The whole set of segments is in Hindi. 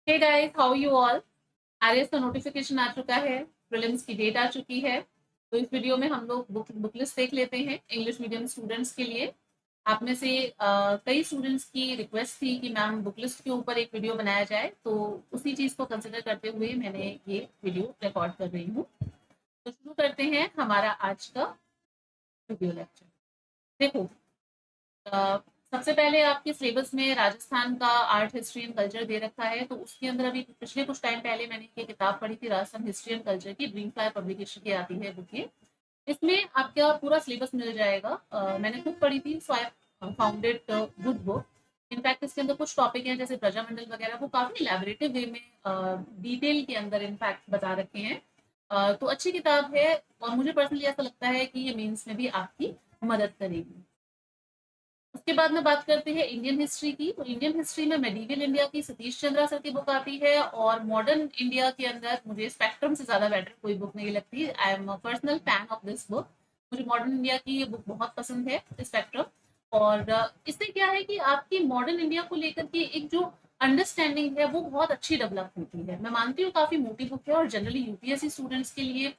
Hey guys, how you all. RS का नोटिफिकेशन आ चुका है। प्रीलिम्स की डेट आ चुकी है। तो इस वीडियो में हम लोग बुक लिस्ट देख लेते हैं इंग्लिश मीडियम स्टूडेंट्स के लिए। आप में से कई स्टूडेंट्स की रिक्वेस्ट थी कि मैम बुक लिस्ट के ऊपर एक वीडियो बनाया जाए, तो उसी चीज को कंसिडर करते हुए मैंने ये वीडियो रिकॉर्ड कर रही हूँ। तो शुरू करते हैं हमारा आज का वीडियो लेक्चर। देखो, अ, सबसे पहले आपके सिलेबस में राजस्थान का आर्ट हिस्ट्री एंड कल्चर दे रखा है। तो उसके अंदर अभी पिछले कुछ टाइम पहले मैंने ये किताब पढ़ी थी, राजस्थान हिस्ट्री एंड कल्चर की, ड्रीम फ्लाई पब्लिकेशन की आती है बुक ये। इसमें आपका पूरा सिलेबस मिल जाएगा। मैंने खुद पढ़ी थी, so I found it good book. In fact इसके अंदर कुछ टॉपिक हैं जैसे प्रजामंडल वगैरह, वो काफी इलेबोरेटिव वे में डिटेल के अंदर इनफैक्ट बता रखे हैं। तो अच्छी किताब है और मुझे पर्सनली ऐसा लगता है कि ये मेंस में भी आपकी मदद करेगी। उसके बाद में बात करते हैं इंडियन हिस्ट्री की। तो इंडियन हिस्ट्री में मेडिवल इंडिया की सतीश चंद्रा सर की बुक आती है, और मॉडर्न इंडिया के अंदर मुझे स्पेक्ट्रम से ज्यादा बेटर कोई बुक नहीं लगती। I am a personal fan of this book. मुझे मॉडर्न इंडिया की ये बुक बहुत पसंद है, स्पेक्ट्रम। और इससे क्या है कि आपकी मॉडर्न इंडिया को लेकर के एक जो अंडरस्टैंडिंग है वो बहुत अच्छी डेवलप होती है। मैं मानती हूँ काफी मोटी बुक है और जनरली यूपीएससी स्टूडेंट्स के लिए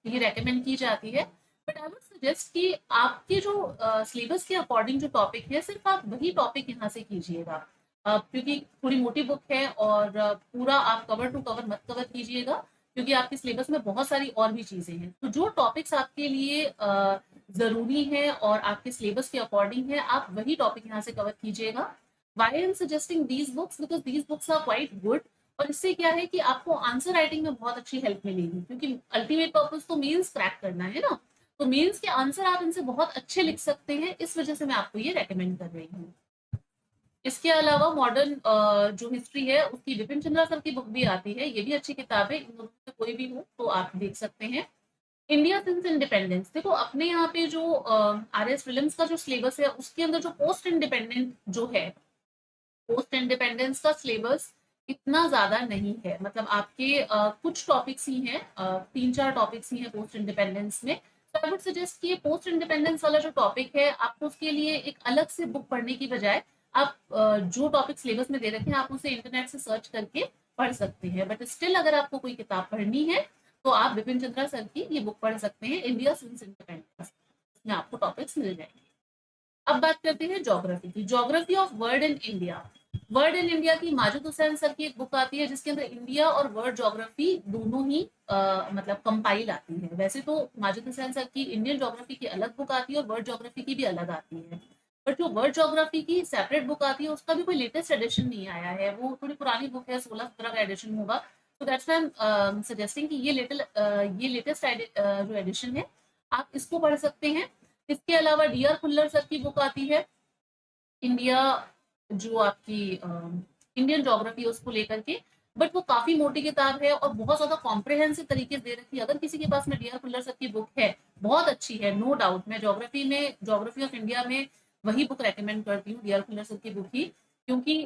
ये रेकमेंड की जाती है। बट आई वुड सजेस्ट कि आपके जो सिलेबस के अकॉर्डिंग जो टॉपिक है, सिर्फ आप वही टॉपिक यहाँ से कीजिएगा। क्योंकि थोड़ी मोटी बुक है और पूरा आप कवर टू कवर मत कवर कीजिएगा, क्योंकि आपके सिलेबस में बहुत सारी और भी चीजें हैं। तो जो टॉपिक्स आपके लिए जरूरी है और आपके सिलेबस के अकॉर्डिंग है, आप वही टॉपिक यहाँ से कवर कीजिएगा। Why I am suggesting these books, because these books are quite good. और इससे क्या है कि आपको आंसर राइटिंग में बहुत अच्छी हेल्प मिलेगी, क्योंकि अल्टीमेट पर्पज तो मेंस क्रैक करना है ना। तो मेंस के आंसर आप इनसे बहुत अच्छे लिख सकते हैं, इस वजह से मैं आपको ये रेकमेंड कर रही हूँ। इसके अलावा मॉडर्न जो हिस्ट्री है उसकी विपिन चंद्रा सर की बुक भी आती है, ये भी अच्छी किताब है। इन दोनों में कोई भी हो तो आप देख सकते हैं। इंडिया सिंस इंडिपेंडेंस, देखो अपने यहाँ पे जो आर एस फिल्म्स का जो सिलेबस है उसके अंदर जो पोस्ट इंडिपेंडेंट जो है, पोस्ट इंडिपेंडेंस का सिलेबस इतना ज्यादा नहीं है। मतलब आपके कुछ टॉपिक्स ही हैं, 3-4 टॉपिक्स ही हैं पोस्ट इंडिपेंडेंस में। तो आई वुड सजेस्ट कि पोस्ट इंडिपेंडेंस वाला जो टॉपिक है, आपको उसके लिए एक अलग से बुक पढ़ने की बजाय आप जो टॉपिक सिलेबस में दे रखे हैं आप उसे इंटरनेट से सर्च करके पढ़ सकते हैं। बट स्टिल अगर आपको कोई किताब पढ़नी है तो आप विपिन चंद्रा सर की ये बुक पढ़ सकते हैं, इंडिया सिंस इंडिपेंडेंस। इसमें आपको टॉपिक्स मिल जाएंगे। अब बात करते हैं ज्योग्राफी की, geography of world in India. World in India की माजिद हुसैन सर की एक बुक आती है जिसके अंदर इंडिया और वर्ल्ड ज्योग्राफी दोनों ही मतलब कंपाइल आती है। वैसे तो माजिद हुसैन सर की इंडियन ज्योग्राफी की अलग बुक आती है और वर्ल्ड ज्योग्राफी की भी अलग आती है। बट जो वर्ल्ड ज्योग्राफी की सेपरेट बुक आती है उसका भी कोई लेटेस्ट एडिशन नहीं आया है, वो थोड़ी पुरानी बुक है, 16-17 का एडिशन होगा। तो that's why I am suggesting कि ये लेटेस्ट जो एडिशन है आप इसको पढ़ सकते हैं। इसके अलावा डी आर खुल्लर सर की बुक आती है, इंडिया जो आपकी इंडियन ज्योग्राफी है उसको लेकर के। बट वो काफी मोटी किताब है और बहुत ज्यादा कॉम्प्रिहेंसिव तरीके से दे रखी है। अगर किसी के पास में डी आर खुल्लर सर की बुक है, बहुत अच्छी है, नो डाउट। मैं ज्योग्राफी ऑफ इंडिया में वही बुक रेकमेंड करती हूँ, डी आर खुल्लर सर की बुक ही, क्योंकि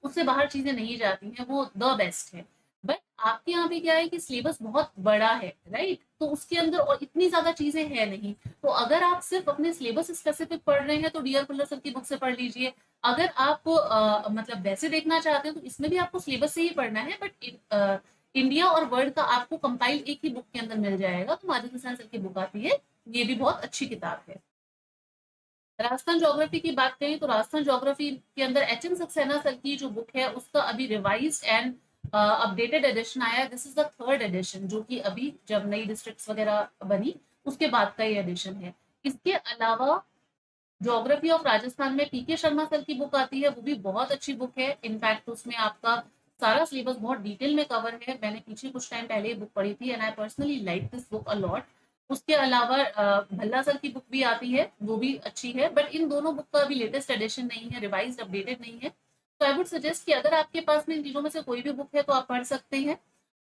उससे बाहर चीजें नहीं जाती हैं, वो द बेस्ट है। बट आपके यहाँ पे क्या है कि सिलेबस बहुत बड़ा है, राइट? तो उसके अंदर और इतनी ज्यादा चीजें है नहीं। तो अगर आप सिर्फ अपने सिलेबस स्पेसिफिक पढ़ रहे हैं तो डी आर खुल्लर सर की बुक से पढ़ लीजिए। अगर आप मतलब वैसे देखना चाहते हैं तो इसमें भी आपको सिलेबस से ही पढ़ना है, बट इंडिया और वर्ल्ड का आपको कंपाइल एक ही बुक के अंदर मिल जाएगा। तो माजिद हुसैन सर की बुक आती है, ये भी बहुत अच्छी किताब है। राजस्थान ज्योग्राफी की बात करें तो राजस्थान ज्योग्राफी के अंदर एच एन सक्सेना सर की जो बुक है उसका अभी रिवाइज एंड अपडेटेड एडिशन आया है। This is the third edition, जो कि अभी जब नई डिस्ट्रिक्ट्स वगैरह बनी उसके बाद का ये एडिशन है। इसके अलावा ज्योग्राफी ऑफ राजस्थान में पीके शर्मा सर की बुक आती है, वो भी बहुत अच्छी बुक है। इनफैक्ट उसमें आपका सारा सिलेबस बहुत डिटेल में कवर है। मैंने पीछे कुछ टाइम पहले ये बुक पढ़ी थी and I personally like this book a lot. उसके अलावा भल्ला सर की बुक भी आती है, वो भी अच्छी है। बट इन दोनों बुक का अभी लेटेस्ट एडिशन नहीं है, रिवाइज अपडेटेड नहीं है। तो आई वुड सजेस्ट कि अगर आपके पास में इन तीनों में से कोई भी बुक है तो आप पढ़ सकते हैं।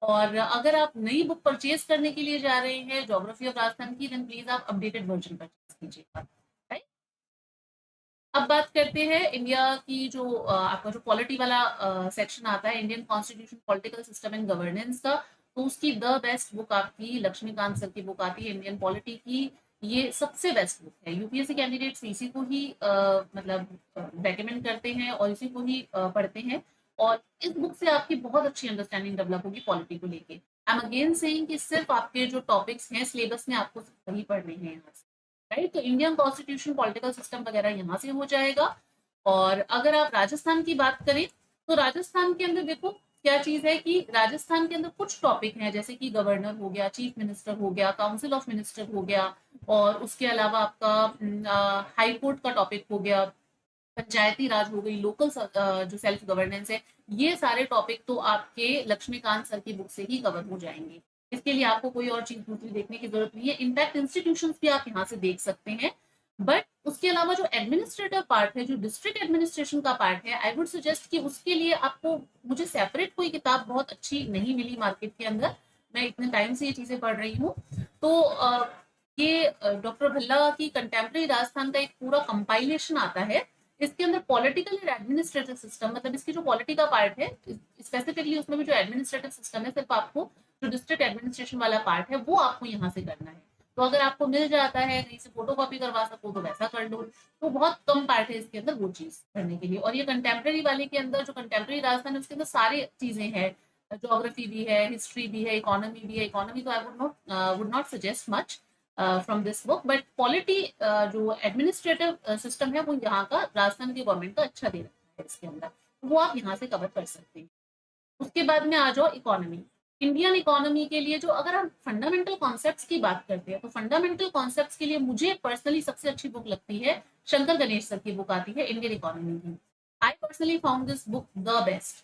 और अगर आप नई बुक परचेज करने के लिए जा रहे हैं ज्योग्राफी ऑफ राजस्थान की, देन प्लीज आप अपडेटेड वर्जन परचेज कीजिएगा। राइट। अब बात करते हैं इंडिया की जो आपका जो पॉलिटी वाला सेक्शन आता है, Indian constitution, political system and governance का। तो उसकी द बेस्ट बुक आपकी लक्ष्मीकांत सर की बुक आती है, इंडियन पॉलिटी की। ये सबसे बेस्ट बुक है। यूपीएससी कैंडिडेट्स इसी को ही मतलब रेकमेंड करते हैं और इसी को ही पढ़ते हैं। और इस बुक से आपकी बहुत अच्छी अंडरस्टैंडिंग डेवलप होगी पॉलिटी को लेके। आई एम अगेन सेइंग कि सिर्फ आपके जो टॉपिक्स हैं सिलेबस में आपको सिर्फ वही पढ़ने हैं यहाँ से, राइट। तो इंडियन कॉन्स्टिट्यूशन, पॉलिटिकल सिस्टम वगैरह यहाँ से हो जाएगा। और अगर आप राजस्थान की बात करें तो राजस्थान के अंदर देखो क्या चीज है कि राजस्थान के अंदर कुछ टॉपिक हैं, जैसे कि गवर्नर हो गया, चीफ मिनिस्टर हो गया, काउंसिल ऑफ मिनिस्टर हो गया, और उसके अलावा आपका हाई कोर्ट का टॉपिक हो गया, पंचायती राज हो गई, लोकल जो सेल्फ गवर्नेंस है, ये सारे टॉपिक तो आपके लक्ष्मीकांत सर की बुक से ही कवर हो जाएंगे। इसके लिए आपको कोई और चीज दूसरी देखने की जरूरत नहीं है। इनफैक्ट इंस्टीट्यूशंस भी आप यहाँ से देख सकते हैं। बट उसके अलावा जो एडमिनिस्ट्रेटिव पार्ट है, जो डिस्ट्रिक्ट एडमिनिस्ट्रेशन का पार्ट है, आई वुड सजेस्ट कि उसके लिए आपको, मुझे सेपरेट कोई किताब बहुत अच्छी नहीं मिली मार्केट के अंदर, मैं इतने टाइम से ये चीजें पढ़ रही हूँ। तो ये डॉक्टर भल्ला की कंटेम्प्रेरी राजस्थान का एक पूरा कंपाइलेशन आता है। इसके अंदर पॉलिटिकल और एडमिनिस्ट्रेटिव सिस्टम, मतलब इसकी जो पॉलिटी का पार्ट है स्पेसिफिकली, उसमें भी जो एडमिनिस्ट्रेटिव सिस्टम है, सिर्फ आपको जो डिस्ट्रिक्ट एडमिनिस्ट्रेशन वाला पार्ट है वो आपको यहाँ से करना है। तो अगर आपको मिल जाता है, कहीं से फोटो कॉपी करवा सको तो वैसा कर लो। तो बहुत कम पार्ट है इसके अंदर वो चीज करने के लिए। और ये कंटेम्प्रेरी वाले के अंदर, जो कंटेम्प्रेरी राजस्थान है, उसके अंदर सारी चीजें हैं, ज्योग्राफी भी है, हिस्ट्री भी है, इकोनॉमी भी है। इकोनॉमी तो I would not suggest much from this book, but polity, जो एडमिनिस्ट्रेटिव सिस्टम है, वो यहाँ का राजस्थान की गवर्नमेंट का अच्छा दे रखा है इसके अंदर, वो आप यहाँ से कवर कर सकते हैं। उसके बाद में आ जाओ इकोनॉमी। इंडियन इकोनॉमी के लिए जो, अगर हम फंडामेंटल कॉन्सेप्ट्स की बात करते हैं, तो फंडामेंटल कॉन्सेप्ट्स के लिए मुझे पर्सनली सबसे अच्छी बुक लगती है शंकर गणेश सर की बुक आती है इंडियन इकोनॉमी की। I personally found this book the best.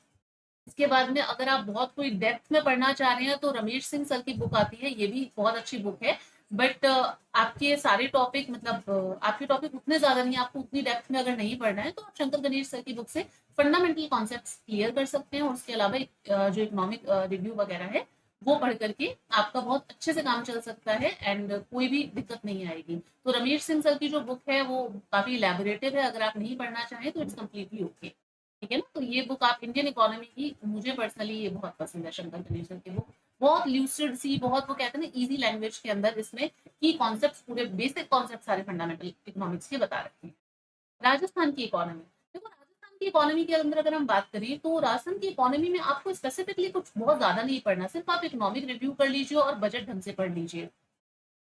इसके बाद में अगर आप बहुत कोई डेप्थ में पढ़ना चाह रहे हैं तो रमेश सिंह सर की बुक आती है, ये भी बहुत अच्छी बुक है। बट आपके सारे टॉपिक, मतलब आपके टॉपिक उतने ज्यादा नहीं, आपको उतनी डेप्थ में अगर नहीं पढ़ना है तो आप शंकर गणेश सर की बुक से फंडामेंटल कॉन्सेप्ट्स क्लियर कर सकते हैं। और उसके अलावा जो इकोनॉमिक रिव्यू वगैरह है वो पढ़ करके आपका बहुत अच्छे से काम चल सकता है एंड कोई भी दिक्कत नहीं आएगी। तो रमेश सिंह सर की जो बुक है वो काफी इलेबोरेटिव है, अगर आप नहीं पढ़ना चाहें तो इट्स कम्प्लीटली ओके, ठीक है ना। तो ये बुक आप इंडियन इकोनॉमी की, मुझे पर्सनली ये बहुत पसंद है शंकर गणेश सर की बुक। बहुत ल्यूसिड सी, बहुत, वो कहते हैं ना, इजी लैंग्वेज के अंदर इसमें की कॉन्सेप्ट्स, पूरे बेसिक कॉन्सेप्ट सारे फंडामेंटल इकोनॉमिक्स के बता रखे हैं। राजस्थान की इकोनॉमी, देखो राजस्थान की इकोनॉमी के अंदर अगर हम बात करें तो राजस्थान की इकोनॉमी में आपको स्पेसिफिकली कुछ बहुत ज्यादा नहीं पढ़ना, सिर्फ आप इकोनॉमिक रिव्यू कर लीजिए और बजट ढंग से पढ़ लीजिए।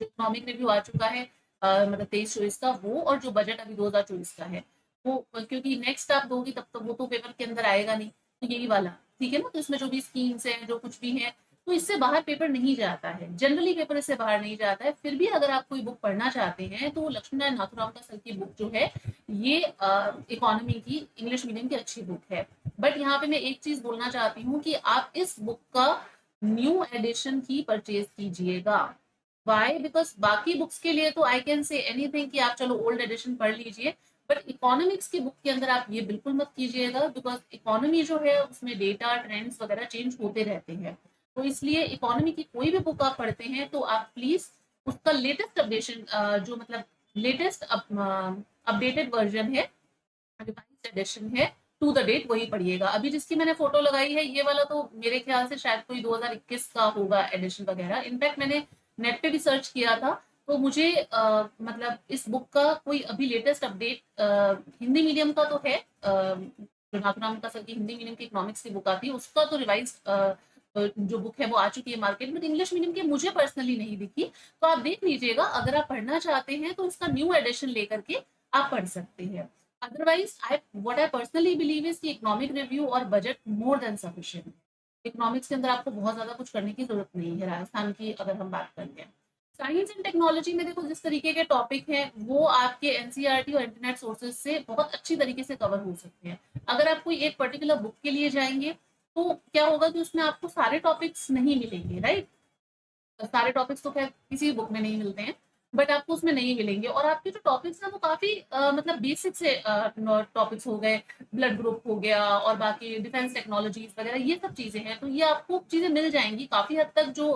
इकोनॉमिक रिव्यू आ चुका है मतलब 23-24 का, वो और जो बजट अभी 2024 का है वो, क्योंकि नेक्स्ट आप दोगी तब तो वो तो पेपर के अंदर आएगा नहीं, तो यही वाला, ठीक है ना। तो इसमें जो भी स्कीम्स हैं, जो कुछ भी है, तो इससे बाहर पेपर नहीं जाता है, जनरली पेपर इससे बाहर नहीं जाता है। फिर भी अगर आप कोई बुक पढ़ना चाहते हैं तो लक्ष्मी नारायण नाथुराम का सर की बुक जो है, ये इकोनॉमी की इंग्लिश मीडियम की अच्छी बुक है। बट यहाँ पे मैं एक चीज बोलना चाहती हूँ कि आप इस बुक का न्यू एडिशन ही परचेज कीजिएगा। वाई? बिकॉज बाकी बुक्स के लिए तो आई कैन से एनीथिंग कि आप चलो ओल्ड एडिशन पढ़ लीजिए, बट इकोनॉमिक्स की बुक के अंदर आप ये बिल्कुल मत कीजिएगा, बिकॉज इकोनॉमी जो है उसमें डेटा ट्रेंड्स वगैरह चेंज होते रहते हैं। तो इसलिए इकोनॉमी की कोई भी बुक आप पढ़ते हैं तो आप प्लीज उसका लेटेस्ट अपडेशन, जो मतलब लेटेस्ट अपडेटेड वर्जन है, रिवाइज्ड एडिशन है, टू द डेट, वही पढ़िएगा। अभी जिसकी मैंने फोटो लगाई है ये वाला तो मेरे ख्याल से शायद कोई 2021 का होगा एडिशन वगैरह। इनफैक्ट मैंने नेट पे भी सर्च किया था, तो मुझे मतलब इस बुक का कोई अभी लेटेस्ट अपडेट, हिंदी मीडियम का तो है, जो नाथुराम का सर की हिंदी मीडियम की इकोनॉमिक्स की बुक आती है उसका तो रिवाइज जो बुक है वो आ चुकी है मार्केट में, इंग्लिश मीडियम की मुझे पर्सनली नहीं दिखी। तो आप देख लीजिएगा, अगर आप पढ़ना चाहते हैं तो इसका न्यू एडिशन लेकर के आप पढ़ सकते हैं। Otherwise what I personally believe is कि इकोनॉमिक रिव्यू और budget more than sufficient. Economics के अंदर आपको बहुत ज्यादा कुछ करने की जरूरत नहीं है राजस्थान की, अगर हम बात करते हैं। साइंस एंड टेक्नोलॉजी में देखो जिस तरीके के टॉपिक हैं वो आपके एनसीईआरटी और इंटरनेट सोर्सेज से बहुत अच्छी तरीके से कवर हो सकते हैं। अगर आप कोई एक पर्टिकुलर बुक के लिए जाएंगे तो क्या होगा कि उसमें आपको सारे टॉपिक्स नहीं मिलेंगे, राइट। सारे टॉपिक्स तो खैर किसी बुक में नहीं मिलते हैं, बट आपको उसमें नहीं मिलेंगे। और आपके जो टॉपिक्स हैं वो काफी मतलब बेसिक से टॉपिक्स हो गए, ब्लड ग्रुप हो गया और बाकी डिफेंस टेक्नोलॉजीज वगैरह, ये सब चीजें हैं। तो ये आपको चीजें मिल जाएंगी काफी हद तक। जो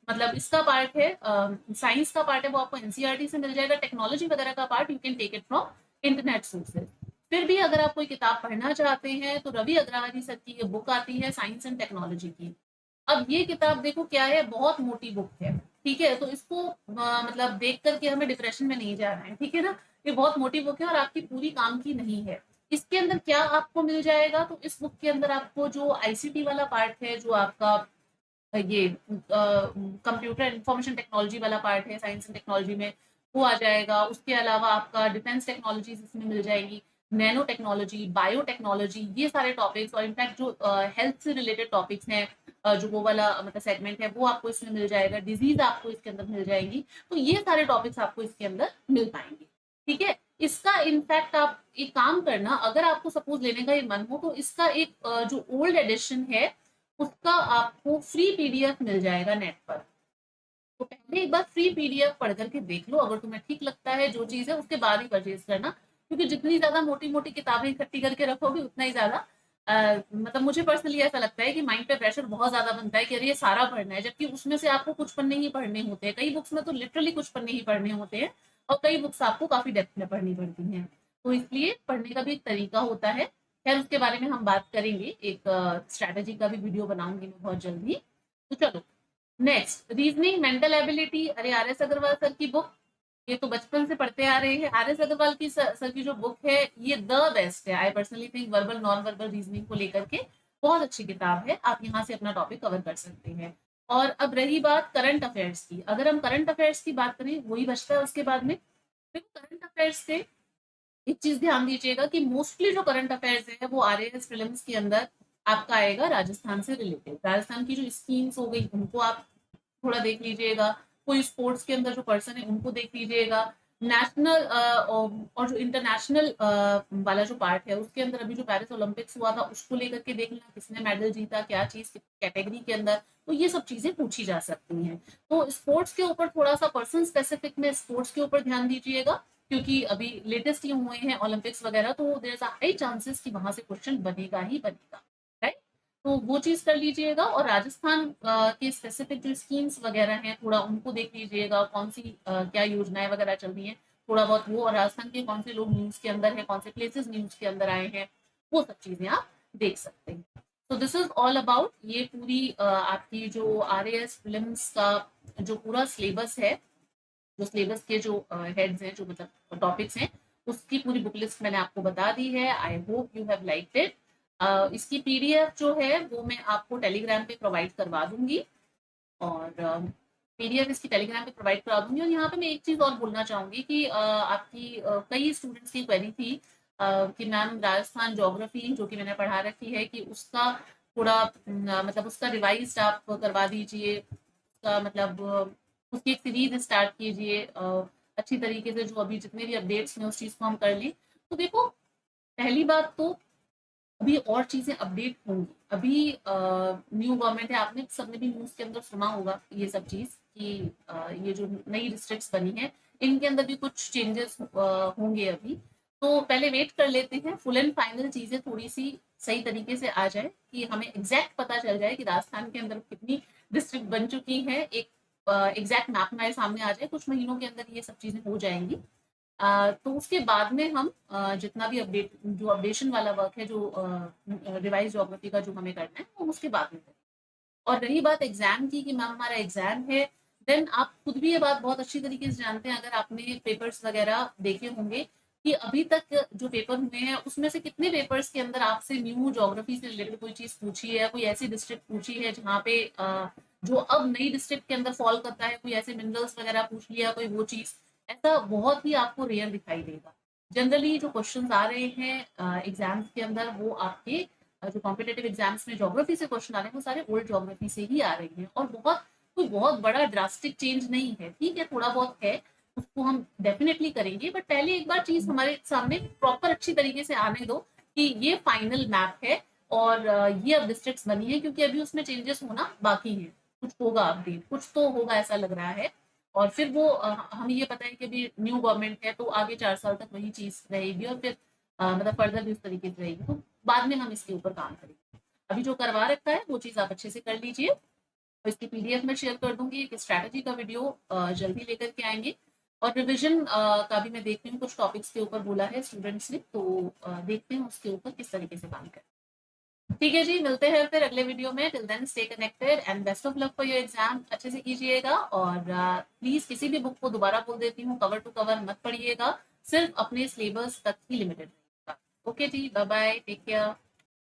मतलब इसका पार्ट है, साइंस का पार्ट है, वो आपको एनसीईआरटी से मिल जाएगा। टेक्नोलॉजी वगैरह का part you can take it from internet sources. फिर भी अगर आप कोई किताब पढ़ना चाहते हैं तो रवि अग्रवाल सर की ये बुक आती है साइंस एंड टेक्नोलॉजी की। अब ये किताब देखो क्या है, बहुत मोटी बुक है, ठीक है। तो इसको मतलब देख करके हमें डिप्रेशन में नहीं जाना है, ठीक है ना। ये बहुत मोटी बुक है और आपकी पूरी काम की नहीं है। इसके अंदर क्या आपको मिल जाएगा, तो इस बुक के अंदर आपको जो आईसीटी वाला पार्ट है, जो आपका ये कंप्यूटर इंफॉर्मेशन टेक्नोलॉजी वाला पार्ट है साइंस एंड टेक्नोलॉजी में, वो आ जाएगा। उसके अलावा आपका डिफेंस टेक्नोलॉजीज इसमें मिल जाएगी, नैनो टेक्नोलॉजी, बायोटेक्नोलॉजी, ये सारे टॉपिक्स, और इनफैक्ट जो हेल्थ से रिलेटेड टॉपिक्स हैं, जो वो वाला मतलब सेगमेंट है, वो आपको इसमें मिल जाएगा। डिजीज आपको इसके अंदर मिल जाएंगी। तो ये सारे टॉपिक्स आपको इसके अंदर मिल पाएंगे। ठीक है, इसका इनफैक्ट आप एक काम करना, अगर आपको सपोज लेने का ये मन हो, तो इसका एक जो ओल्ड एडिशन है उसका आपको फ्री पीडीएफ मिल जाएगा नेट पर। तो पहले एक बार फ्री पीडीएफ पढ़ करके देख लो, अगर तुम्हें ठीक लगता है जो चीज है उसके बाद ही परचेज करना, क्योंकि जितनी ज्यादा मोटी मोटी किताबें इकट्ठी करके रखोगे उतना ही ज्यादा मतलब मुझे पर्सनली ऐसा लगता है कि माइंड पे प्रेशर बहुत ज्यादा बनता है कि अरे ये सारा पढ़ना है, जबकि उसमें से आपको कुछ पन्ने ही पढ़ने होते हैं। कई बुक्स में तो लिटरली कुछ पन्ने ही पढ़ने होते हैं, और कई बुक्स आपको काफी डेप्थ में पढ़नी पड़ती हैं। तो इसलिए पढ़ने का भी एक तरीका होता है। खैर उसके बारे में हम बात करेंगे, एक स्ट्रैटेजी का भी वीडियो बनाऊंगी मैं बहुत जल्दी। तो चलो, नेक्स्ट रीजनिंग मेंटल एबिलिटी। अरे आर एस अग्रवाल सर की बुक, ये तो बचपन से पढ़ते आ रहे हैं। आर एस अग्रवाल की सर की जो बुक है, ये द बेस्ट है। I personally think verbal non verbal reasoning को लेकर के बहुत अच्छी किताब है, आप यहाँ से अपना टॉपिक कवर कर सकते हैं। और अब रही बात करंट अफेयर्स की, अगर हम करंट अफेयर्स की बात करें, वही बचता है उसके बाद में। देखो करंट अफेयर्स से एक चीज ध्यान दीजिएगा कि मोस्टली जो करंट अफेयर्स है वो आरएएस प्रीलिम्स के अंदर आपका आएगा राजस्थान से रिलेटेड। राजस्थान की जो स्कीम्स हो गई उनको आप थोड़ा देख लीजिएगा, कोई स्पोर्ट्स के अंदर जो पर्सन है उनको देख लीजिएगा। नेशनल और जो इंटरनेशनल वाला जो पार्ट है उसके अंदर अभी जो पेरिस ओलंपिक्स हुआ था उसको लेकर के देख लेना, किसने मेडल जीता, क्या चीज कैटेगरी के अंदर। तो ये सब चीजें पूछी जा सकती हैं। तो स्पोर्ट्स के ऊपर थोड़ा सा पर्सन स्पेसिफिक में स्पोर्ट्स के ऊपर ध्यान दीजिएगा, क्योंकि अभी लेटेस्ट ये हुए हैं ओलंपिक्स वगैरह, तो there is a high chances कि वहां से क्वेश्चन बनेगा ही बनेगा। राइट, तो वो चीज कर लीजिएगा। और राजस्थान के स्पेसिफिक जो स्कीम्स वगैरह हैं थोड़ा उनको देख लीजिएगा, कौन सी क्या योजनाएं वगैरह चल रही हैं थोड़ा बहुत वो, और राजस्थान के कौन से लोग न्यूज के अंदर है, कौन से प्लेसेस न्यूज के अंदर आए हैं, वो सब चीजें आप देख सकते हैं। तो दिस इज ऑल अबाउट ये पूरी आपकी जो आर एस फिल्म्स का जो पूरा सिलेबस है, जो सिलेबस के जो हेड्स हैं, जो मतलब टॉपिक्स हैं, उसकी पूरी बुक लिस्ट मैंने आपको बता दी है। I hope you have liked it. इसकी पीडीएफ जो है वो मैं आपको टेलीग्राम पे प्रोवाइड करवा दूंगी, और पीडीएफ इसकी टेलीग्राम पे प्रोवाइड करा दूंगी। और यहाँ पे मैं एक चीज और बोलना चाहूंगी कि आपकी कई स्टूडेंट्स की क्वेरी थी कि मैम राजस्थान ज्योग्राफी जो कि मैंने पढ़ा रखी है कि उसका थोड़ा मतलब उसका रिवाइज आप करवा दीजिए, उसका मतलब उसकी एक सीरीज स्टार्ट कीजिए अच्छी तरीके से, जो अभी जितने भी अपडेट्स हैं उस चीज को हम कर लें। तो देखो, पहली बात तो अभी और चीजें अपडेट होंगी। अभी न्यू गवर्नमेंट है, आपने सबने भी न्यूज के अंदर सुना होगा ये सब चीज कि ये जो नई डिस्ट्रिक्ट्स बनी है इनके अंदर भी कुछ चेंजेस होंगे अभी। तो पहले वेट कर लेते हैं, फुल एंड फाइनल चीजें थोड़ी सी सही तरीके से आ जाए, कि हमें एग्जैक्ट पता चल जाए कि राजस्थान के अंदर कितनी डिस्ट्रिक्ट बन चुकी है, एक एग्जैक्ट मैप हमारे सामने आ जाए। कुछ महीनों के अंदर ये सब चीजें हो जाएंगी। तो उसके बाद में हम जितना भी अपडेट जो अपडेशन वाला वर्क है, जो रिवाइज ज्योग्राफी का जो हमें करना है, वो उसके बाद में करें। और रही बात एग्जाम की कि मैम हमारा एग्जाम है, देन आप खुद भी ये बात बहुत अच्छी तरीके से जानते हैं, अगर आपने पेपर्स वगैरह देखे होंगे कि अभी तक जो पेपर हुए हैं उसमें से कितने पेपर्स के अंदर आपसे न्यू ज्योग्राफी से रिलेटेड कोई चीज पूछी है, कोई ऐसी डिस्ट्रिक्ट पूछी है जहाँ पे जो अब नई डिस्ट्रिक्ट के अंदर फॉल करता है, कोई ऐसे मिनरल्स वगैरह पूछ लिया, कोई वो चीज। ऐसा बहुत ही आपको रेयर दिखाई देगा। जनरली जो क्वेश्चंस आ रहे हैं एग्जाम्स के अंदर, वो आपके जो कॉम्पिटेटिव एग्जाम्स में ज्योग्राफी से क्वेश्चन आ रहे हैं वो सारे ओल्ड ज्योग्राफी से ही आ रहे हैं, और बहुत कोई बहुत बड़ा ड्रास्टिक चेंज नहीं है। ठीक है, थोड़ा बहुत है, उसको हम डेफिनेटली करेंगे, बट पहले एक बार चीज हमारे सामने प्रॉपर अच्छी तरीके से आने दो कि ये फाइनल मैप है और ये अब डिस्ट्रिक्ट्स बनी है, क्योंकि अभी उसमें चेंजेस होना बाकी है। कुछ होगा अपडेट, कुछ तो होगा ऐसा लग रहा है। और फिर वो हमें ये पता है कि अभी न्यू गवर्नमेंट है, तो आगे 4 साल तक वही चीज रहेगी, और फिर मतलब फर्दर भी उस तरीके से रहेगी। तो बाद में हम इसके ऊपर काम करेंगे। अभी जो करवा रखा है वो चीज आप अच्छे से कर लीजिए, और इसकी पीडीएफ में शेयर कर दूंगी। एक स्ट्रैटेजी का वीडियो जल्दी लेकर के आएंगे। और रिविजन का भी मैं देखती हूँ, कुछ टॉपिक्स के ऊपर बोला है स्टूडेंट्स ने, तो देखते हैं उसके ऊपर किस तरीके से काम करें। ठीक है जी, मिलते हैं फिर अगले वीडियो में। Till then stay connected and best of luck for your exam. अच्छे से कीजिएगा, और प्लीज किसी भी बुक को दोबारा बोल देती हूँ, कवर टू कवर मत पढ़िएगा, सिर्फ अपने सिलेबस तक ही लिमिटेड रहिएगा। ओके जी, बाय बाय, टेक केयर।